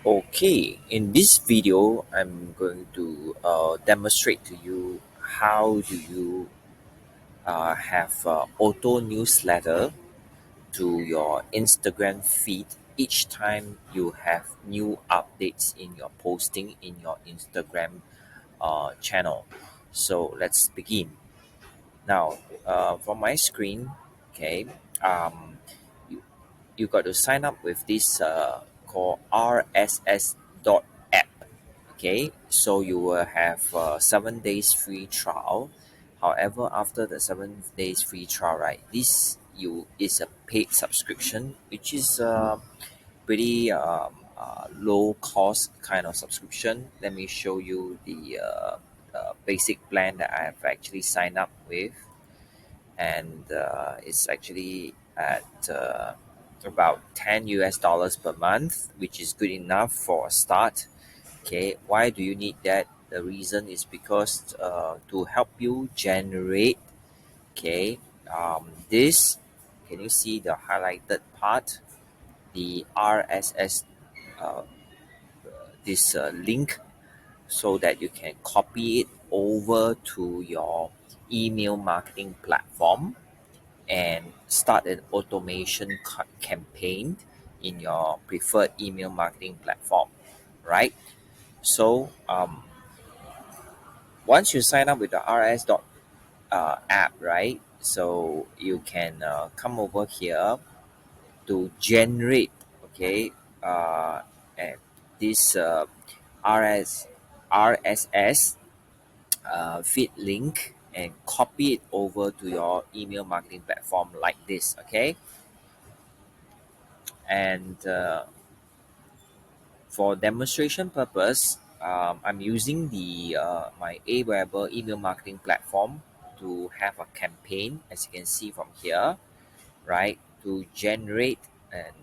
Okay, in this video, I'm going to demonstrate to you how do you have auto newsletter to your Instagram feed each time you have new updates in your posting in your Instagram channel. So let's begin. Now, from my screen, okay, um, you, you got to sign up with this called RSS dot app. Okay, so you will have 7 days free trial. However, after the 7 days free trial, right, this you is a paid subscription, which is pretty low cost kind of subscription. Let me show you the basic plan that I have actually signed up with, and it's actually at about 10 US dollars per month, which is good enough for a start. Okay, why do you need that? The reason is because to help you generate, okay, this, can you see the highlighted part, the RSS, uh, this link, so that you can copy it over to your email marketing platform and start an automation campaign in your preferred email marketing platform, right? So once you sign up with the RS dot app, right? So you can come over here to generate, okay, and this RS RSS feed link and copy it over to your email marketing platform like this, okay? And for demonstration purpose, I'm using the my Aweber email marketing platform to have a campaign, as you can see from here, right? To generate and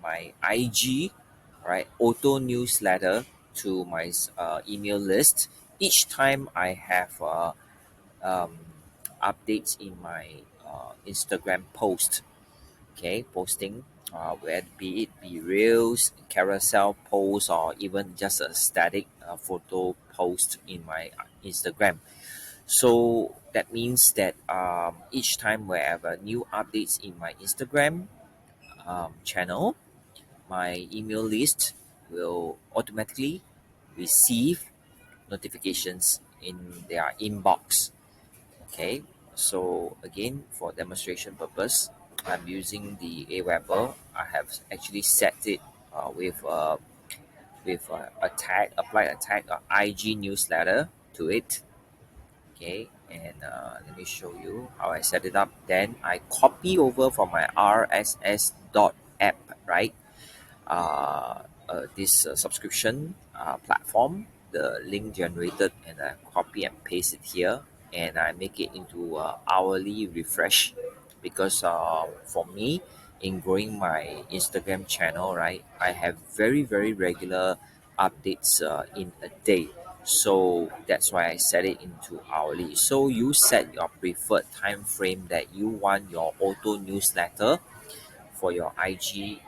my IG, right, auto newsletter to my email list each time I have um, updates in my Instagram post, okay, posting, whether be it be reels, carousel post, or even just a static photo post in my Instagram. So that means that each time wherever new updates in my Instagram channel, my email list will automatically receive notifications in their inbox. Okay, so again, for demonstration purpose, I'm using the Aweber. I have actually set it with a tag, apply a tag, IG newsletter to it. Okay, and let me show you how I set it up. Then I copy over from my RSS dot app, right? This subscription platform, the link generated, and I copy and paste it here, and I make it into hourly refresh, because for me, in growing my Instagram channel, right, I have very regular updates in a day. So that's why I set it into hourly. So you set your preferred time frame that you want your auto newsletter for your IG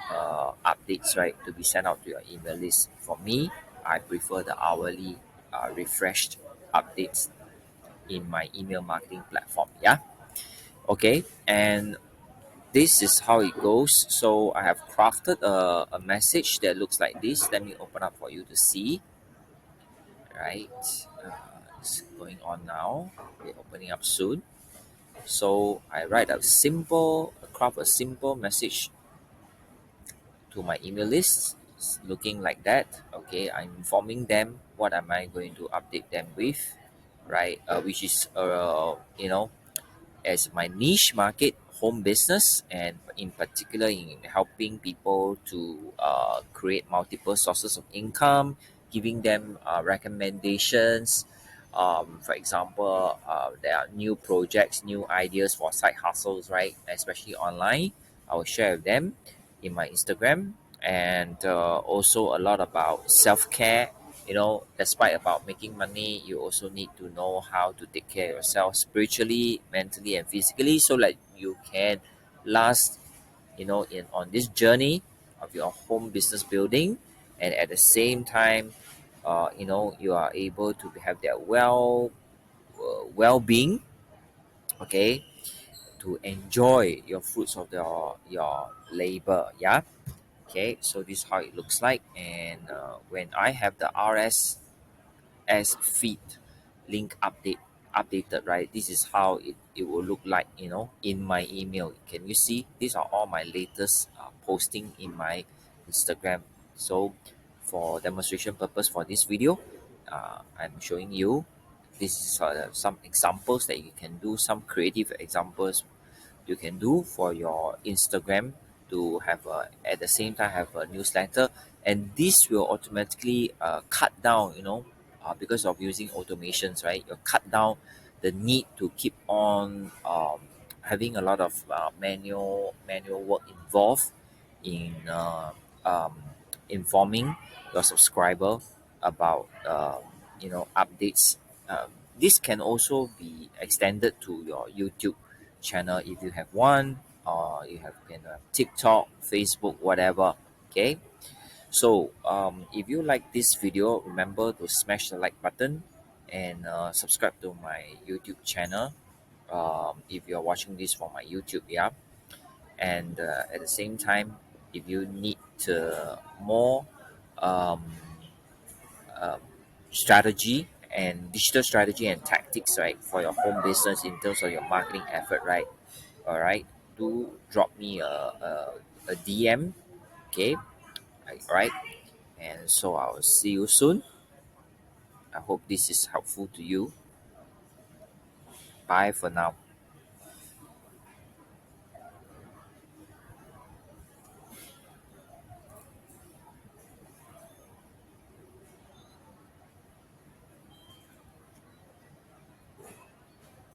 updates, right, to be sent out to your email list. For me, I prefer the hourly refreshed updates in my email marketing platform. Yeah. Okay. And this is how it goes. So I have crafted a message that looks like this. Let me open up for you to see. Right. It's going on now. We're opening up soon. So I write craft a simple message to my email list, looking like that. Okay, I'm informing them what am I going to update them with, right? Which is as my niche market, home business, and in particular in helping people to create multiple sources of income, giving them recommendations. For example, there are new projects, new ideas for side hustles, right? Especially online. I will share with them in my Instagram, and also a lot about self care. Despite about making money, you also need to know how to take care of yourself spiritually, mentally, and physically, so that you can last, in on this journey of your home business building, and at the same time, you are able to have their well-being, okay, to enjoy your fruits of your labor. Yeah. Okay, so this is how it looks like. And when I have the RSS feed link updated, right, this is how it will look like, in my email. Can you see, these are all my latest posting in my Instagram. So for demonstration purpose for this video, I'm showing you this is some examples that you can do, some creative examples you can do for your Instagram to have at the same time have a newsletter. And this will automatically cut down, because of using automations, right, you'll cut down the need to keep on having a lot of manual work involved in um, informing your subscriber about updates. This can also be extended to your YouTube channel if you have one, or you have TikTok, Facebook, whatever. Okay, so if you like this video, remember to smash the like button and subscribe to my YouTube channel. If you're watching this from my YouTube, yeah, and at the same time, if you need more um, um, strategy and digital strategy and tactics, right, for your home business in terms of your marketing effort, right, all right, do drop me a DM. Okay, all right, and so I'll see you soon. I hope this is helpful to you. Bye for now.